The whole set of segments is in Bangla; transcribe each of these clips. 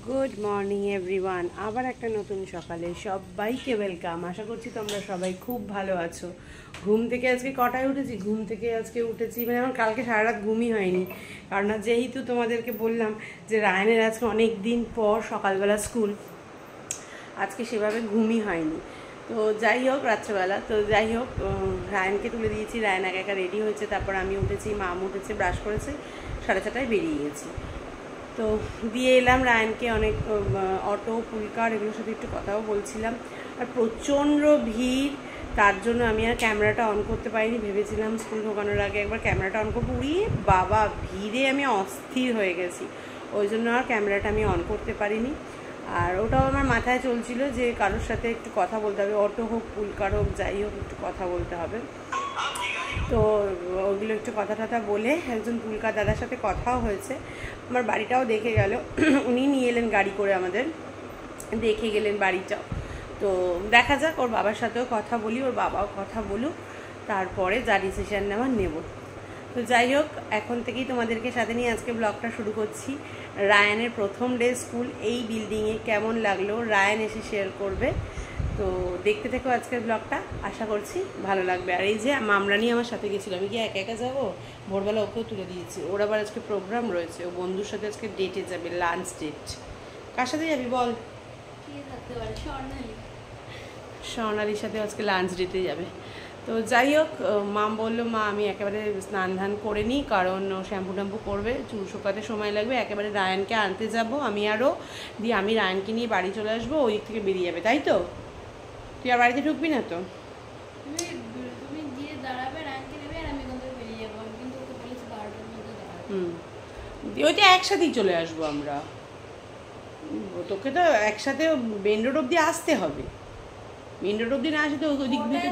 Good morning everyone. আবার একটা নতুন সকালে সবাইকে ওয়েলকাম। আশা করছি তোমরা সবাই খুব ভালো আছো। ঘুম থেকে আজকে কটায় উঠেছি? ঘুম থেকে আজকে উঠেছি, মানে আমার কালকে সারা রাত ঘুমই হয়নি, কারণ যেহেতু তোমাদেরকে বললাম যে রায়নের আজকে অনেক দিন পর সকালবেলা স্কুল, আজকে সেভাবে ঘুমই হয়নি। তো যাই হোক, রাত্রেবেলা তো যাই হোক, রায়নকে তুলে দিয়েছি, রায়ন একা একা রেডি হয়েছে, তারপর আমি উঠেছি, মাম উঠেছে, ব্রাশ করেছে, 4:30টায় বেরিয়ে গেছি। তো দিয়ে এলাম রায়নকে। অনেক অটো পুলকার এগুলোর সাথে একটু কথাও বলছিলাম, আর প্রচণ্ড ভিড়, তার জন্য আমি আর ক্যামেরাটা অন করতে পারিনি। ভেবেছিলাম স্কুল ঢোকানোর আগে একবার ক্যামেরাটা অন করবো, উড়িয়ে বাবা ভিড়ে আমি অস্থির হয়ে গেছি, ওই জন্য আর ক্যামেরাটা আমি অন করতে পারিনি। আর ওটাও আমার মাথায় চলছিল যে কারোর সাথে একটু কথা বলতে হবে, অটো হোক পুলকার হোক যাই হোক একটু কথা বলতে হবে। তো ওগুলো একটু কথা টথা বলে একজন পুলকার দাদার সাথে কথাও হয়েছে, আমার বাড়িটাও দেখে গেল, উনি নিয়ে এলেন গাড়ি করে, আমাদের দেখে গেলেন বাড়িটাও। তো দেখা যাক, ওর বাবার সাথেও কথা বলি, ওর বাবাও কথা বলুক, তারপরে যা ডিসিশান নেওয়ার নেব। তো যাই হোক, এখন থেকেই তোমাদেরকে সাথে নিয়ে আজকে ব্লগটা শুরু করছি। রায়ানের প্রথম ডে স্কুল এই বিল্ডিংয়ে, কেমন লাগলো রায়ান এসে শেয়ার করবে। তো দেখতে থেকো আজকের ব্লগটা, আশা করছি ভালো লাগবে। আর এই যে মামরানি আমার সাথে গেছিলো, আমি কি একা একা যাবো? ভোরবেলা ওকেও তুলে দিয়েছি, ওর আবার আজকে প্রোগ্রাম রয়েছে, ও বন্ধুর সাথে আজকে ডেটে যাবে, লাঞ্চ ডেট। কার সাথে যাবি বল? স্বর্ণালীর সাথে আজকে লাঞ্চ ডেটে যাবে। তো যাই হোক, মাম বললো মা আমি একেবারে স্নান ধান করে নিই, কারণ শ্যাম্পু ট্যাম্পু করবে, চুল শুকাতে সময় লাগবে, একেবারে রায়ানকে আনতে যাব আমি, আরও দিয়ে আমি রায়ানকে নিয়ে বাড়ি চলে আসবো, ওই দিক থেকে বেরিয়ে যাবে, তাই তো? তুই আর বাড়িতে ঢুকবি না তো? ওইটা একসাথেই চলে আসবো আমরা, তোকে তো একসাথে মেন রোড অব্দি আসতে হবে, মেন রোড অব্দি না আসে তো ওই দিক থেকে।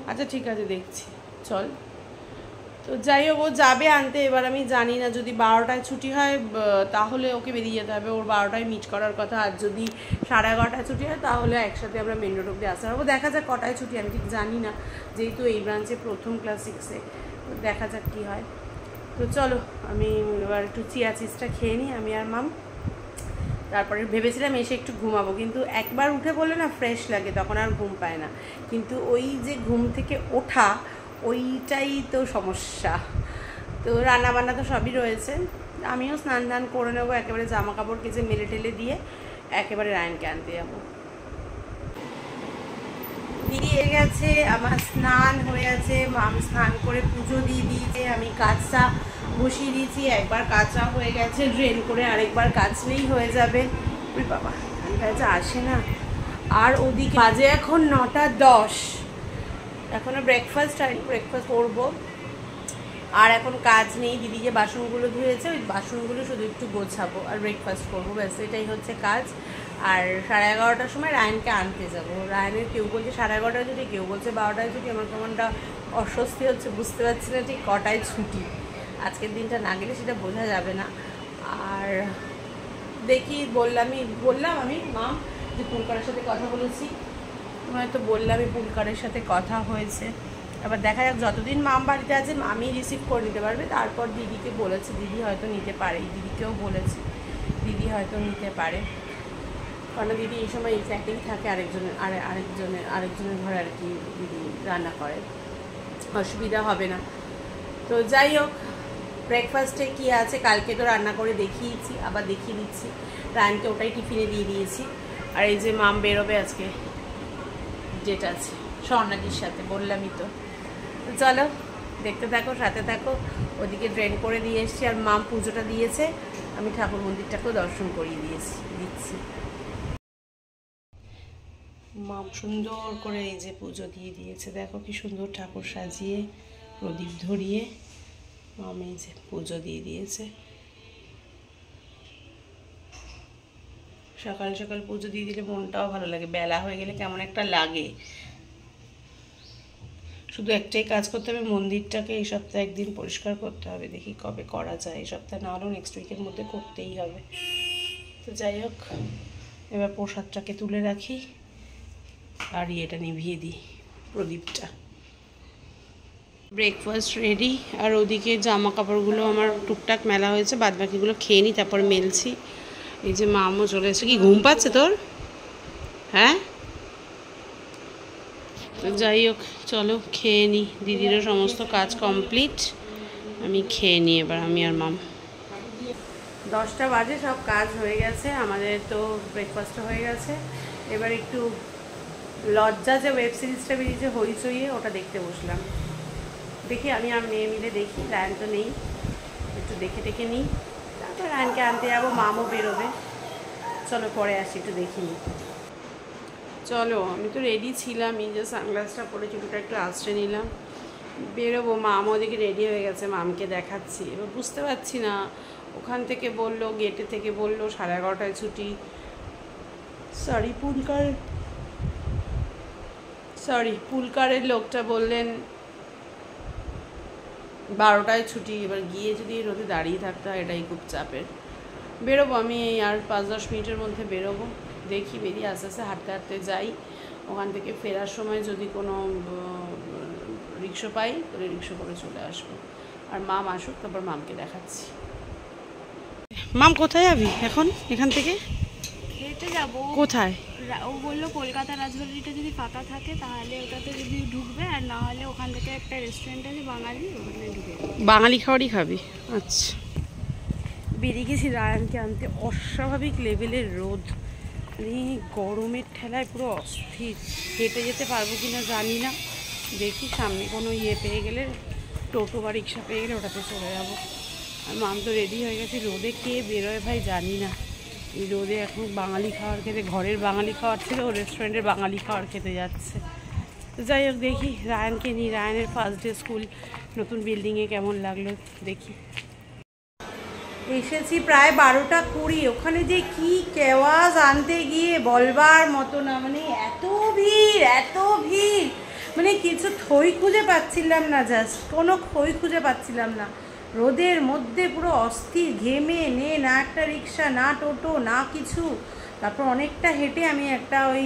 আচ্ছা ঠিক আছে, দেখছি, চল। তো যাই হোক, ও যাবে আনতে, এবার আমি জানি না, যদি 12টায় ছুটি হয় তাহলে ওকে বেরিয়ে যেতে হবে, ওর 12টায় মিট করার কথা, আর যদি 11:30টায় ছুটি হয় তাহলে একসাথে আমরা মেন রোড অব্দি আসতে পারবো। দেখা যাক কটায় ছুটি, আমি ঠিক জানি না, যেহেতু এই ব্রাঞ্চে প্রথম ক্লাস 6-এ, দেখা যাক কী হয়। তো চলো, আমি এবার একটু চিয়া চিজটা খেয়ে নিই আমি আর মাম, তারপরে ভেবেছিলাম এসে একটু ঘুমাবো, কিন্তু একবার উঠে বললে না ফ্রেশ লাগে, তখন আর ঘুম পায় না, কিন্তু ওই যে ঘুম থেকে ওঠা, ওইটাই তো সমস্যা। তো রান্নাবান্না তো সবই রয়েছে, আমিও স্নান ধান করে নেবো, একেবারে জামা কাপড় কেচে মেলে টেলে দিয়ে একেবারে রায়নকে আনতে যাবো। দিয়ে গেছে, আমার স্নান হয়ে আছে, মাম স্নান করে পুজো দিয়ে দিয়েছে, আমি কাঁচা বসিয়ে দিয়েছি, একবার কাঁচা হয়ে গেছে, ড্রেন করে আরেকবার কাচলেই হয়ে যাবে। ওই বাবা কাছে আসে না। আর ওদিকে বাজে এখন 9:10, এখনও ব্রেকফাস্ট হয়নি, ব্রেকফাস্ট করবো, আর এখন কাজ নেই। দিদি যে বাসনগুলো ধুয়েছে, ওই বাসনগুলো শুধু একটু গোছাবো আর ব্রেকফাস্ট করবো, ব্যাস এটাই হচ্ছে কাজ। আর 11:30টার সময় রায়নকে আনতে যাব। রায়নের কেউ বলছে 11:30টায় ছুটি, কেউ বলছে 12টায় ছুটি, আমার কেমনটা অস্বস্তি হচ্ছে, বুঝতে পারছি না ঠিক কটায় ছুটি। আজকের দিনটা না গেলে সেটা বোঝা যাবে না। আর দেখি, বললাম আমি মাম যে পুলকারের সাথে কথা বলেছি, হয়তো বললামই পুলকারের সাথে কথা হয়েছে, এবার দেখা যাক, যতদিন মাম বাড়িতে আছে মামি রিসিভ করে নিতে পারবে, তারপর দিদিকে বলেছে, দিদি হয়তো নিতে পারে, দিদিকেও বলেছে দিদি হয়তো নিতে পারে, কারণ দিদি এই সময় এই ফ্ল্যাটেই থাকে, আরেকজনের ঘরে আর কি দিদি রান্না করে, অসুবিধা হবে না। তো যাই হোক, ব্রেকফাস্টে কী আছে কালকে তো রান্না করে দেখিয়েছি, আবার দেখিয়ে দিচ্ছি, রায়নকে ওটাই টিফিনে দিয়ে দিয়েছি। আর এই যে মাম বেরোবে আজকে, যেটা আছে স্বর্ণালীর সাথে, বললামই তো। চলো দেখতে থাকো, সাথে থাকো। ওদিকে ড্রেন করে দিয়ে এসেছি, আর মাম পুজোটা দিয়েছে, আমি ঠাকুর মন্দিরটাকেও দর্শন করিয়ে দিচ্ছি। মাম সুন্দর করে এই যে পুজো দিয়ে দিয়েছে, দেখো কি সুন্দর ঠাকুর সাজিয়ে প্রদীপ ধরিয়ে মাম এই যে পুজো দিয়ে দিয়েছে। সকাল সকাল পুজো দিয়ে দিলে মনটাও ভালো লাগে, বেলা হয়ে গেলে কেমন একটা লাগে। শুধু একটাই কাজ করতে হবে, মন্দিরটাকে এই সপ্তাহে একদিন পরিষ্কার করতে হবে, দেখি কবে করা যায়, এই সপ্তাহে না হলেও নেক্সট উইকের মধ্যে করতেই হবে। তো যাই হোক, এবার প্রসাদটাকে তুলে রাখি আর এটা নিভিয়ে দিই, প্রদীপটা। ব্রেকফাস্ট রেডি, আর ওদিকে জামা কাপড়গুলো আমার টুকটাক মেলা হয়েছে, বাদ বাকিগুলো খেয়ে নিই তারপর মেলছি। এই যে মামও চলে এসেছে। কি ঘুম পাচ্ছে তোর? হ্যাঁ, তো যাই হোক চলো খেয়ে নিই। দিদিরও সমস্ত কাজ কমপ্লিট, আমি খেয়ে নিই এবার, আমি আর মাম। 10টা বাজে, সব কাজ হয়ে গেছে আমাদের, তো ব্রেকফাস্টও হয়ে গেছে। এবার একটু লজ্জা যে ওয়েব সিরিজটা বেরিয়েছে হইচইয়ে, ওটা দেখতে বসলাম। দেখি আমি আর মেয়ে মিলে দেখি, রায়ন তো নেই, একটু দেখে নিই, তারপর রায়নকে আনতে যাবো, মামও বেরোবে। চলো পরে আসি, একটু দেখিনি। চলো, আমি তো রেডি ছিলাম, এই যে সানগ্লাসটা পরে চুলটা একটু আঁচড়ে নিলাম, বেরোবো। মামও ওদিকে রেডি হয়ে গেছে, মামকে দেখাচ্ছি। এবার বুঝতে পারছি না, ওখান থেকে বললো, গেটে থেকে বললো 11:30টায় ছুটি। পুলকারের লোকটা বললেন 12টায় ছুটি। এবার গিয়ে যদি রোদে দাঁড়িয়ে থাকতে হয়, এটাই খুব চাপের। বেরোবো আমি এই আর 5-10 মিনিটের মধ্যে বেরোবো। দেখি, বেরিয়ে আস্তে আস্তে হাঁটতে হাঁটতে যাই। ওখান থেকে ফেরার সময় যদি কোনো রিক্সা পাই, তাহলে রিক্সা করে চলে আসবো। আর মাম আসুক, তারপর মামকে দেখাচ্ছি। মাম কোথায় যাবি এখন এখান থেকে? খেতে যাবো। কোথায়? ও বললো কলকাতা রাজবাড়িটা যদি ফাঁকা থাকে তাহলে ওটাতে যদি ঢুকবে, আর না হলে ওখান থেকে একটা রেস্টুরেন্ট আছে বাঙালি, ওখানে ঢুকে বাঙালি খাবারই খাবি? আচ্ছা। বেরিয়ে গেছি রায়ানকে আনতে। অস্বাভাবিক লেভেলের রোদ, মানে গরমের ঠেলায় পুরো অস্থির। হেঁটে যেতে পারবো কি না জানি না, দেখি সামনে কোনো পেয়ে গেলে, টোটো বা রিক্সা পেয়ে গেলে ওটাতে চলে যাবো। আর মাম তো রেডি হয়ে গেছে। রোদে কে বেরোয় ভাই জানি না, এই রোদে এখন বাঙালি খাবার খেতে, ঘরের বাঙালি খাবার ছিল, ও রেস্টুরেন্টের বাঙালি খাবার খেতে যাচ্ছে। তো যাই হোক, দেখি রায়ানকে নিই। রায়ানের ফার্স্ট ডে স্কুল, নতুন বিল্ডিংয়ে কেমন লাগলো দেখি। এসেছি প্রায় 12টা 20। ওখানে যে কি কেওয়াজ আনতে গিয়ে বলবার মতো না, মানে এত ভিড়, মানে কিছু থই খুঁজে পাচ্ছিলাম না, জাস্ট কোনো খই খুঁজে পাচ্ছিলাম না। রোদের মধ্যে পুরো অস্থির, ঘেমে না একটা রিক্সা, না টোটো, না কিছু। তারপর অনেকটা হেঁটে আমি একটা ওই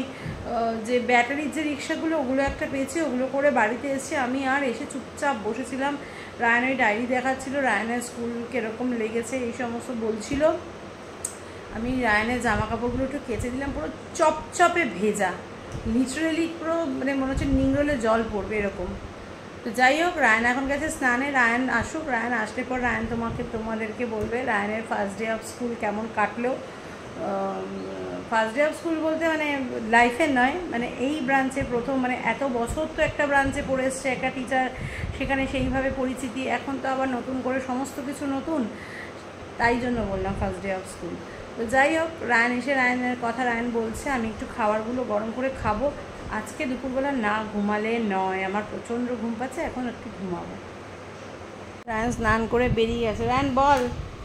যে ব্যাটারির যে রিক্সাগুলো, ওগুলো একটা পেয়েছি, ওগুলো করে বাড়িতে এসে আমি আর এসে চুপচাপ বসেছিলাম। রায়ন ওই ডায়েরি দেখাচ্ছিল, রায়নের স্কুল কীরকম লেগেছে এই সমস্ত বলছিল। আমি রায়নের জামা কাপড়গুলো একটু কেচে দিলাম, পুরো চপচপে ভেজা, লিটারেলি পুরো মানে মনে হচ্ছে নিংড়লে জল পড়বে এরকম। তো যাই হোক, রায়ন এখন গেছে স্নানে। রায়ন আসুক, রায়ন আসলে পর রায়ন তোমাদেরকে বলবে রায়নের ফার্স্ট ডে অফ স্কুল কেমন কাটলো। ফার্স্ট ডে অফ স্কুল বলতে মানে লাইফের নয়, মানে এই ব্রাঞ্চে প্রথম, মানে এত বছর তো একটা ব্রাঞ্চে পড়ে এসছে একটা টিচার, সেখানে সেইভাবে পরিচিতি। এখন তো আবার নতুন করে সমস্ত কিছু নতুন, তাই জন্য বললাম ফার্স্ট ডে অফ স্কুল। তো যাই হোক, রায়ন এসে রায়নের কথা রায়ন বলছে আমি একটু খাবারগুলো গরম করে খাবো। আজকে দুপুরবেলা না ঘুমালে নয়, আমার প্রচণ্ড ঘুম পাচ্ছে, এখন একটু ঘুমাবো। রায়ন স্নান করে বেরিয়ে গেছে। রায়ন বল,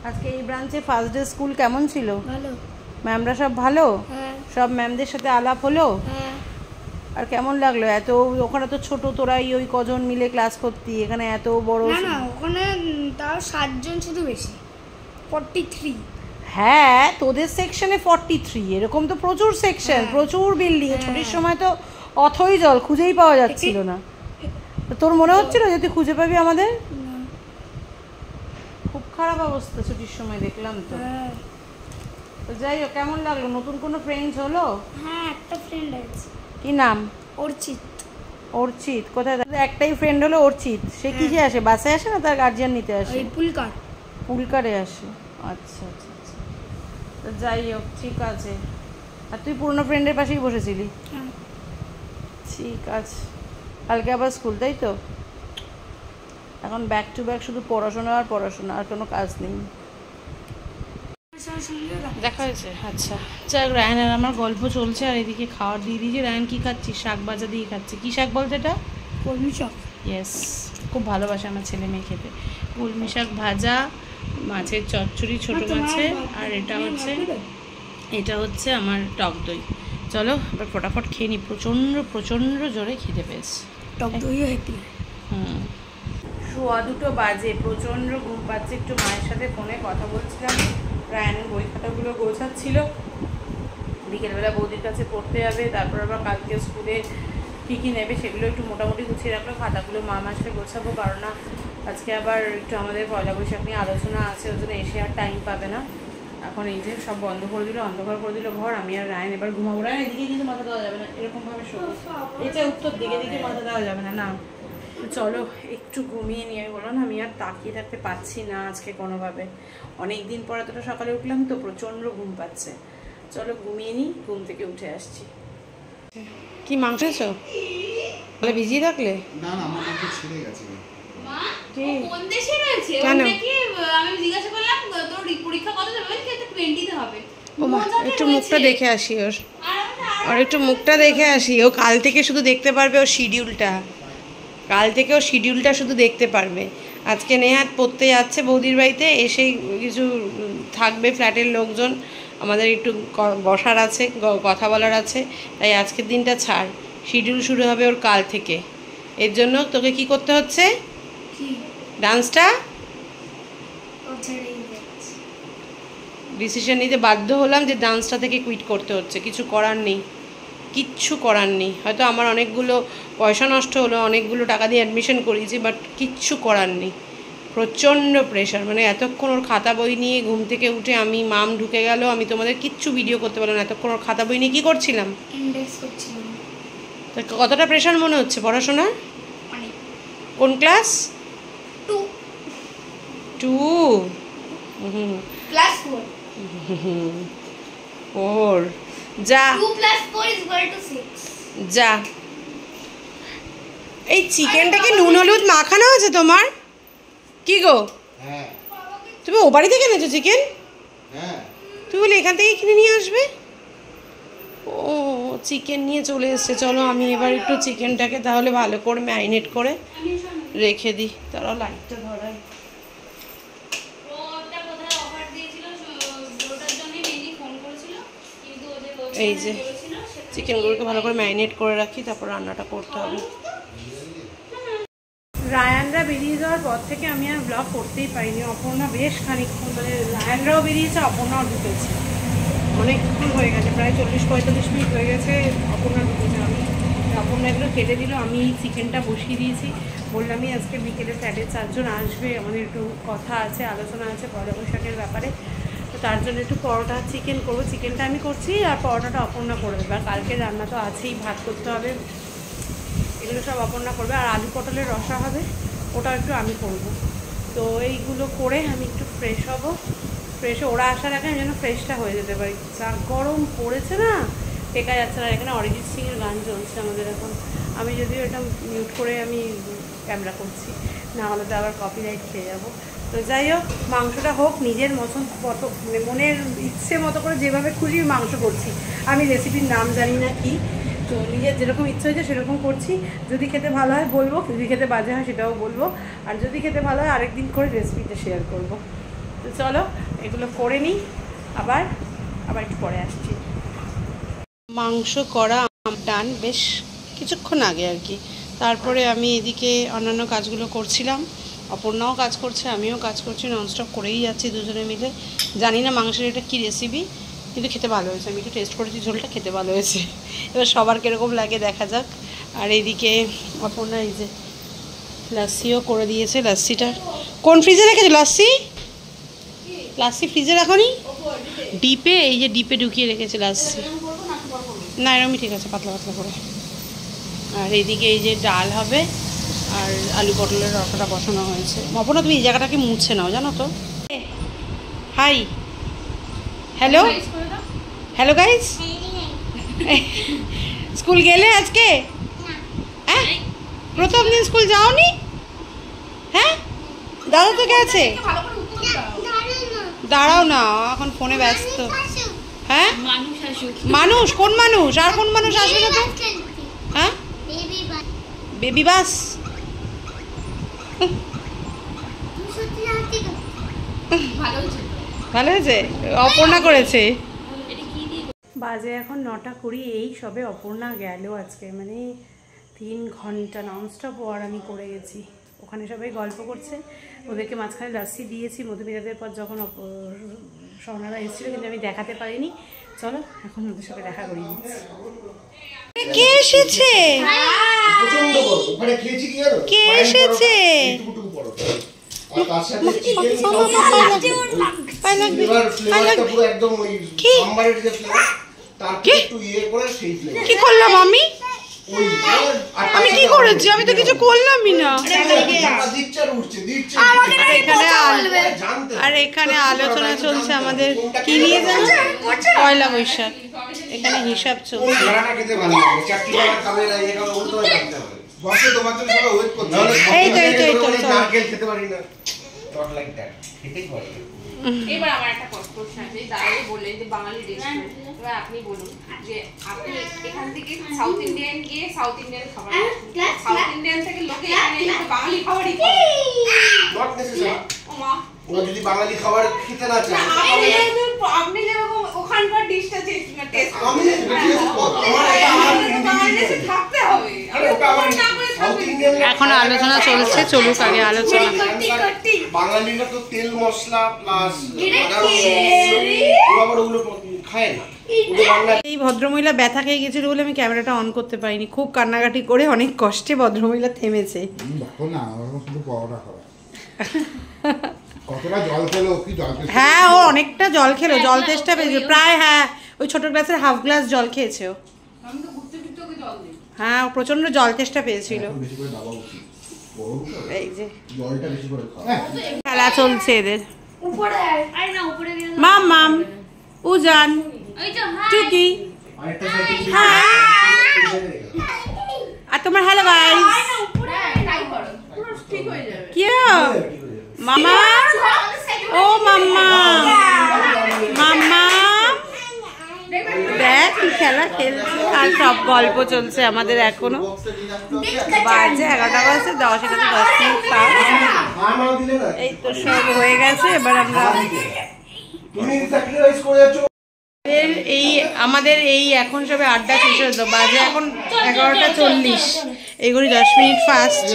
আজকে এই ব্রাঞ্চে ফার্স্ট ডে স্কুল কেমন ছিল? ভালো। ম্যামরা সব ভালো? হ্যাঁ। সব ম্যামদের সাথে আলাপ হলো? হ্যাঁ। আর কেমন লাগলো? এত ওখানে তো ছোট, তোরাই ওই কজন মিলে ক্লাস করতি, এখানে এত বড়। না, ওখানে তাও 7 জন শুধু বেশি, 43। হ্যাঁ, তোদের সেকশনে 43, এরকম তো প্রচুর সেকশন, প্রচুর বিল্ডিং। ছুটির সময় তো অথই জল, খুঁজেই পাওয়া যাচ্ছিল না। তোর মনে হচ্ছিল যে তুই খুঁজে পাবি আমাদের? খুব খারাপ অবস্থা ছুটির সময়, দেখলাম তো। তো যাই হোক, কেমন লাগলো? নতুন কোনো ফ্রেন্ডস হলো? হ্যাঁ, একটা ফ্রেন্ড আছে। কি নাম? অর্চিত। অর্চিত? কোথায়? একটাই ফ্রেন্ড হলো অর্চিত। সে কিসে আসে? বাসে আসে না তার গার্জিয়ান নিতে আসে? পুলকারে আসে। আচ্ছা আচ্ছা আচ্ছা। তো যাই হোক, ঠিক আছে। আর তুই পুরনো ফ্রেন্ডের পাশেই বসেছিলি? ঠিক আছে। কালকে আবার স্কুল, তাই তো? এখন ব্যাক টু ব্যাক শুধু পড়াশোনা আর পড়াশোনা, আর কোনো কাজ নেই। দেখা হয়েছে? আচ্ছা। যাক, রায়ন আর আমার গল্প চলছে, আর এদিকে খাওয়ার দিয়ে দিয়েছি। রায়ন কী খাচ্ছিস? শাক ভাজা দিয়ে খাচ্ছি। কী শাক বলতে এটা? কলমি শাক। ইয়েস, খুব ভালোবাসে আমার ছেলে মেয়ে খেতে। কলমি শাক ভাজা, মাছের চচ্চড়ি ছোট মাছের, আর এটা হচ্ছে আমার টক দই। চলো এবার ফটাফট খেয়ে নিই, প্রচণ্ড জোরে খিদে পেয়েছে। টক দইও হেঁটে। 2:15 বাজে, প্রচণ্ড ঘুম পাচ্ছে। একটু মায়ের সাথে ফোনে কথা বলছিলাম, রায়নের বই খাতাগুলো গোছাচ্ছিল। বিকেলবেলা বৌদির কাছে পড়তে যাবে, তারপর আবার কালকে স্কুলে কী কী নেবে সেগুলো একটু মোটামুটি গুছিয়ে রাখলো। খাতাগুলো মা আসলে গোছাবো, কারণ না আজকে আবার একটু আমাদের পয়লা বৈশাখ নিয়ে আলোচনা আছে, ওই জন্য এসে আর টাইম পাবে না। এখন এই যে সব বন্ধ করে দিল, অন্ধকার করে দিল ঘর। আমি আর রায়ন এবার ঘুমাবো। রায়ন এদিকে কিন্তু মাথা দেওয়া যাবে না, এরকমভাবে শোবো। এটা উত্তর দিকে দিকে মাথা দেওয়া যাবে না। না চলো একটু ঘুমিয়ে নিয়ে বলো না, আমি আর তাকিয়ে থাকতে পারছি না আজকে কোনোভাবে। অনেক দিন পর এতটা সকালে উঠলাম তো প্রচণ্ড ঘুম পাচ্ছে। চলো ঘুমিয়ে নিই, ঘুম থেকে উঠে আসছি। কি মাংস আছো তাহলে ভিজিয়ে রাখলে? না না, আমার মাংস ছিঁড়ে গেছে। মা কি কোন দেশে রয়েছে? কেন? ওটা কি আমি জিজ্ঞাসা করলাম তোর পরীক্ষা কত দেবে? বলছে এটা 20 তে হবে। ও মা, একটু মুখটা দেখে আসি ওর। আর আর একটু মুখটা দেখে আসি। ও কাল থেকে শুধু দেখতে পারবে ওর শিডিউলটা, কাল থেকে ও শিডিউলটা শুধু দেখতে পারবে। আজকে নেহাত পড়তে যাচ্ছে বৌদির বাড়িতে, এসেই কিছু থাকবে ফ্ল্যাটের লোকজন, আমাদের একটু বসার আছে, কথা বলার আছে, তাই আজকের দিনটা ছাড়। শিডিউল শুরু হবে ওর কাল থেকে। এর জন্য তোকে কি করতে হচ্ছে? ডান্সটা ডিসিশন নিতে বাধ্য হলাম যে ডান্সটা থেকে কুইট করতে হচ্ছে। কিছু করার নেই, কিচ্ছু করার নেই। হয়তো আমার অনেকগুলো পয়সা নষ্ট হলো, অনেকগুলো টাকা দিয়ে অ্যাডমিশন করিয়েছি, বাট কিচ্ছু করার নেই। প্রচণ্ড প্রেশার, মানে এতক্ষণ ওর খাতা বই নিয়ে ঘুম থেকে উঠে আমি মাম ঢুকে গেল, আমি তোমাদের কিচ্ছু ভিডিও করতে পারলাম না। এতক্ষণ ওর খাতা বই নিয়ে কী করছিলাম? ইন্ডেক্স করছিলাম। তো কতটা প্রেশার মনে হচ্ছে পড়াশোনার? অনেক। কোন ক্লাস? 2 2? প্লাস 4 4 যা 2 plus 4 is equal to 6 যা। এই চিকেনটা কি নুন হলুদ মাখানো আছে তোমার? কি গো, হ্যাঁ তুমি ও বাড়ি থেকে এনেছো চিকেন? হ্যাঁ, তুমি বলে এখান থেকে কিনে নিয়ে আসবে? ও চিকেন নিয়ে চলে এসছে। চলো আমি এবার একটু চিকেনটাকে তাহলে ভালো করে ম্যারিনেট করে রেখে দিই। তারাও লাইটটা ধরাই। ওটা কোথায় অফার দিয়েছিল ওটার জন্য মেনলি ফোন করেছিল, কিন্তু ও যে এই যে বলেছিল চিকেনগুলোকে ভালো করে ম্যারিনেট করে রাখি, তারপর রান্নাটা করতে হবে। রায়ানরা বেরিয়ে যাওয়ার পর থেকে আমি আর ব্লগ করতেই পারিনি। অপর্ণা বেশ খানিকক্ষণ, মানে রায়ানরাও বেরিয়েছে, অপর্ণাও ঢুকেছে, অনেকক্ষণ হয়ে গেছে, প্রায় 40-45 মিনিট হয়ে গেছে অপর্ণা ঢুকেছে। আমি অপর্ণা এগুলো কেটে দিল, আমি চিকেনটা বসিয়ে দিয়েছি। বললামই আজকে বিকেলে ফ্ল্যাটের 4 জন আসবে, আমাদের একটু কথা আছে, আলোচনা আছে পয়লা বৈশাখের ব্যাপারে। তো তার জন্য একটু পরোটা চিকেন করবো। চিকেনটা আমি করছি আর পরোটাটা অপর্ণা করে দেবে। আর কালকে রান্না তো আছেই, ভাত করতে হবে, এগুলো সব অপর্ণা করবে। আর আলু পটলের রসা হবে, ওটাও একটু আমি করব। তো এইগুলো করে আমি একটু ফ্রেশ হব। ফ্রেশে ওরা আসার আগে আমি যেন ফ্রেশটা হয়ে যেতে পারি। যা গরম পড়েছে না, টেকা যাচ্ছে না। এখানে অরিজিৎ সিংয়ের গান চলছে আমাদের এখন। আমি যদিও এটা মিউট করে আমি ক্যামেরা করছি, না হলে তো আবার কপিরাইট খেয়ে যাবো। তো যাই হোক, মাংসটা হোক নিজের মতন, মানে মনের ইচ্ছে মতো করে যেভাবে খুশি মাংস করছি। আমি রেসিপির নাম জানি না কি, তো নিজের যেরকম ইচ্ছে হয়েছে সেরকম করছি। যদি খেতে ভালো হয় বলবো, যদি খেতে বাজে হয় সেটাও বলবো। আর যদি খেতে ভালো হয় আরেকদিন করে রেসিপিটা শেয়ার করবো। তো চলো এগুলো করে নিই, আবার একটু পরে আসছি। মাংস করা ডান বেশ কিছুক্ষণ আগে আর কি। তারপরে আমি এদিকে অন্যান্য কাজগুলো করছিলাম, অপর্ণাও কাজ করছে, আমিও কাজ করছি, ননস্টপ করেই যাচ্ছি দুজনে মিলে। জানি না মাংসের এটা কী রেসিপি, কিন্তু খেতে ভালো হয়েছে। আমি একটু টেস্ট করেছি, ঝোলটা খেতে ভালো হয়েছে। এবার সবার কীরকম লাগে দেখা যাক। আর এইদিকে অপর্ণা এই যে লাস্সিও করে দিয়েছে। লাস্সিটা কোন ফ্রিজে রেখেছে? লাস্সি ফ্রিজে রাখোনি? ডিপে, এই যে ডিপে ঢুকিয়ে রেখেছে লাস্সি। না এরকমই ঠিক আছে, পাতলা পাতলা করে। আর এইদিকে এই যে ডাল হবে, আর আলু পটলের রসাটা বসানো হয়েছে। অপর্ণা তুমি এই জায়গাটাকে মুছে নাও, জানো তো। Hi, hello hello guys, school গেলে আজকে? হ্যাঁ, প্রথম দিন স্কুল যাওনি? হ্যাঁ, দাদা তো গেছে। দাঁড়াও না, এখন ফোনে ব্যস্ত। হ্যাঁ মানুষ, কোন মানুষ? আর কোন মানুষ আসবে না তো? হ্যাঁ, বেবি বাস। ভালো হয়েছে, অপর্ণা করেছে। বাজে এখন 9:20, এই সবে অপর্ণা গেল আজকে। মানে 3 ঘন্টা ননস্টপ ওয়ার আমি করে গেছি। ওখানে সবাই গল্প করছে, ওদেরকে মাঝখানে লাস্সি দিয়েছি। মধুমিতাদের পর যখন স্বর্ণারা এসেছিলো কিন্তু আমি দেখাতে পারিনি। চলো এখন ওদের সাথে দেখা করিয়ে দিচ্ছি। কে এসেছে? প্রচন্ড গরম ওখানে খেয়েছি কি জানো কে এসেছে? টুকটুকু পরোটা আর তার সাথে চিকেন পাই লাগবে এবার ফ্লেভারটা পুরো একদম ওই কি? সাম্বারের যে ফ্লেভার তারপরে একটু ইয়ে করে সেই ফ্লেভার কি করলাম আমি? ওই আমি কি করেছি? আমি তো কিছু করলামই না। দিচ্ছে আর উঠছে দিচ্ছে আর এখানে আলোচনা চলছে আমাদের কি নিয়ে জানো? পয়লা বৈশাখ। এখানে হিসাব চলছে। খানাটা খেতে ভালো লাগে চারটি টাকা খাবে না এই খাবে উল্টো হয়ে যাবে বসে তোমার জন্য সবাই ওয়েট করছে এই তো নারকেল খেতে পারি না নট লাইক দ্যাট খেতেই পারি না। এবার আমার একটা প্রশ্ন আছে, দাদাই বললেন যে বাঙালি রেস্টুরেন্ট, এবার আপনি বলুন যে আপনি এখান থেকে সাউথ ইন্ডিয়ান গিয়ে সাউথ ইন্ডিয়ান খাবার সাউথ ইন্ডিয়ান থেকে লোকে এখানে এসে বাঙালি খাবারই খায়। নট নেসেসারি ও মা, ওরা যদি বাঙালি খাবার খেতে না চায় আপনি যেরকম ওখানকার ডিশটা টেস্ট আমি বাংলাদেশে থাকতে হবে। এখন আলোচনা চলছে, চলুক আগে আলোচনা। বাঙালিরা তো তেল মশলা প্লাস আবার ওগুলো খায় না। এই ভদ্রমহিলা ব্যথা খেয়ে গেছিল বলে আমি ক্যামেরাটা অন করতে পারিনি। খুব কান্নাকাটি করে অনেক কষ্টে ভদ্রমহিলা থেমেছে। দেখো না শুধু পরোটা খাওয়া কতটা জল খেলো কি জল খেলো হ্যাঁ ও অনেকটা জল খেলো, জল তেষ্টা পেয়েছে প্রায়। হ্যাঁ ওই ছোট গ্লাসের হাফ গ্লাস জল খেয়েছে ও। হ্যাঁ ও প্রচন্ড জল তেষ্টা পেয়েছিল। বেশি করে দাবা উচিত এই যে জলটা বেশি করে খাও খেলা চলছে এদের। উপরে আরে না উপরে গেলে মাম মাম উজান ওই তো হ্যাঁ টুকি আরেকটা সাইড আর তোমার হ্যালো গাইস উপরে তাই করো পুরো ঠিক হয়ে যাবে। কি মামা ও মাম্মা মাম্মা দেখ কি খেলা খেলছে আর সব গল্প চলছে আমাদের এখনো। বাজে 11টা বাজে 10, এটা তো 10 মিনিট পার। এই তো সব হয়ে গেছে। এবার আমরা তুমি স্যাক্রিফাইস করে যাচ্ছ আমাদের এই এখন সবে আড্ডা শেষ হতো, বাজে এখন 11টা 40, এইগুলি 10 মিনিট ফাস্ট।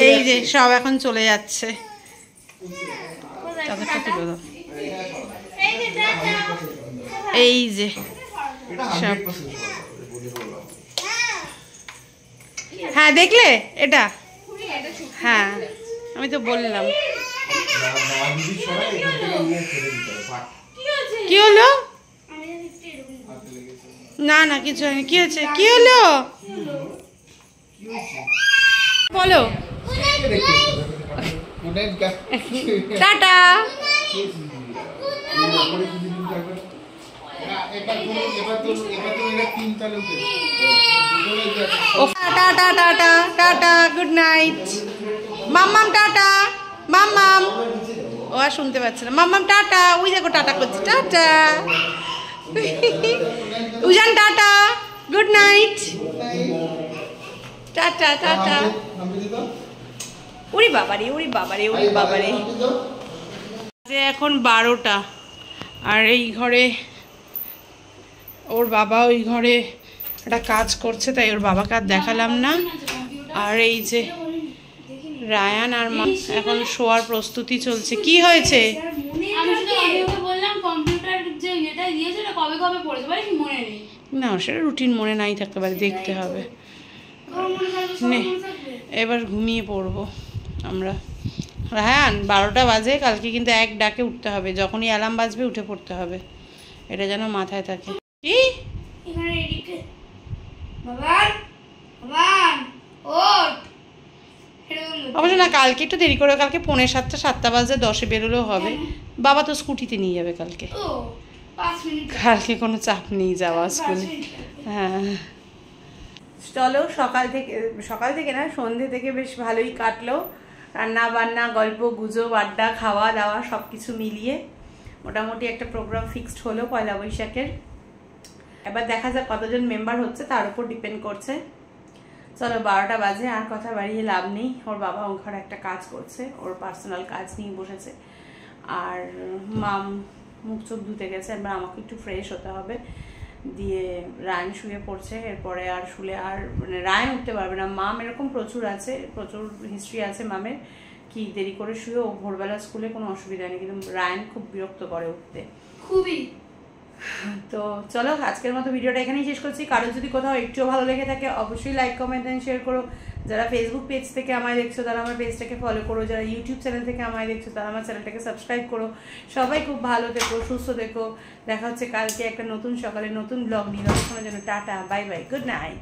এই যে সব এখন চলে যাচ্ছে। চাদরটা তুলে দাও। এই যে সব হ্যাঁ দেখলে এটা হ্যাঁ আমি তো বললাম। কি হলো? না না কিছু হয়নি। কি হয়েছে? কি হলো বলো। Tata tata tata tata good night মাম্মাম টাটা মাম্মাম। ও আর শুনতে পাচ্ছে না। মাম্মাম টাটা। ওই দেখো টাটা করছে। Tata Ujan tata good night tata tata. উড়ি বাবারে উড়ি বাবারে উড়ি বাবারে। এখন 12টা আর এই ঘরে ওর বাবা ওই ঘরে একটা কাজ করছে, তাই ওর বাবাকে আর দেখালাম না। আর এই যে রায়ান আর মা এখন শোয়ার প্রস্তুতি চলছে। কি হয়েছে? আমি শুধু ওকে বললাম কম্পিউটার যে এটা দিয়েছে এটা কবে কবে পড়েছে বলে কি মনে নেই। না সেটা রুটিন মনে নাই থাকতে পারে, দেখতে হবে। নে এবার ঘুমিয়ে পড়বো আমরা। রায়ান 12টা বাজে, কালকে কিন্তু এক ডাকে উঠতে হবে, যখনই অ্যালার্ম বাজবে উঠে পড়তে হবে, এটা যেন মাথায় থাকে। কি এখানে এদিকে বাবান বাবান ওঠ। অবশ্য না কালকে একটু দেরি করে, কালকে 6:45 7টা বাজে 10-এ বেরোলেও হবে। বাবা তো স্কুটিতে নিয়ে যাবে কালকে। ও 5 মিনিট কালকে কোনো চাপ নেই যাওয়া স্কুলে। হ্যাঁ চলো সকাল থেকে না সন্ধে থেকে বেশ ভালোই কাটলো। রান্না বান্না গল্প গুজব আড্ডা খাওয়া দাওয়া সব কিছু মিলিয়ে মোটামুটি একটা প্রোগ্রাম ফিক্সড হলো পয়লা বৈশাখের। এবার দেখা যাক কতজন মেম্বার হচ্ছে তার উপর ডিপেন্ড করছে। চলো 12টা বাজে, আর কথা বাড়িয়ে লাভ নেই। ওর বাবা ওর ঘরে একটা কাজ করছে, ওর পার্সোনাল কাজ নিয়ে বসেছে। আর মাম মুখ চোখ ধুতে গেছে, এবার আমাকে একটু ফ্রেশ হতে হবে। দিয়ে রায়ন শুয়ে পড়ছে, এরপরে আর শুলে আর মানে রায়ন উঠতে পারবে না। মাম এরকম প্রচুর হিস্ট্রি আছে মামের, কি দেরি করে শুয়ে ও ভোরবেলা স্কুলে কোনো অসুবিধা নেই, কিন্তু রায়ন খুব বিরক্ত করে উঠতে। খুবই। তো চলো আজকের মতো ভিডিওটা এখানেই শেষ করছি। কারোর যদি কোথাও একটুও ভালো লেগে থাকে অবশ্যই লাইক কমেন্ট এন্ড শেয়ার করো। যারা ফেসবুক পেজ থেকে আমায় দেখছো তারা আমার পেজটাকে ফলো করো, যারা ইউটিউব চ্যানেল থেকে আমায় দেখছো তারা আমার চ্যানেলটাকে সাবস্ক্রাইব করো। সবাই খুব ভালো থেকো, সুস্থ থেকো। দেখা হচ্ছে কালকে একটা নতুন সকালে নতুন ব্লগ নিয়ে। ততক্ষণের জন্য tata, bye bye, good night.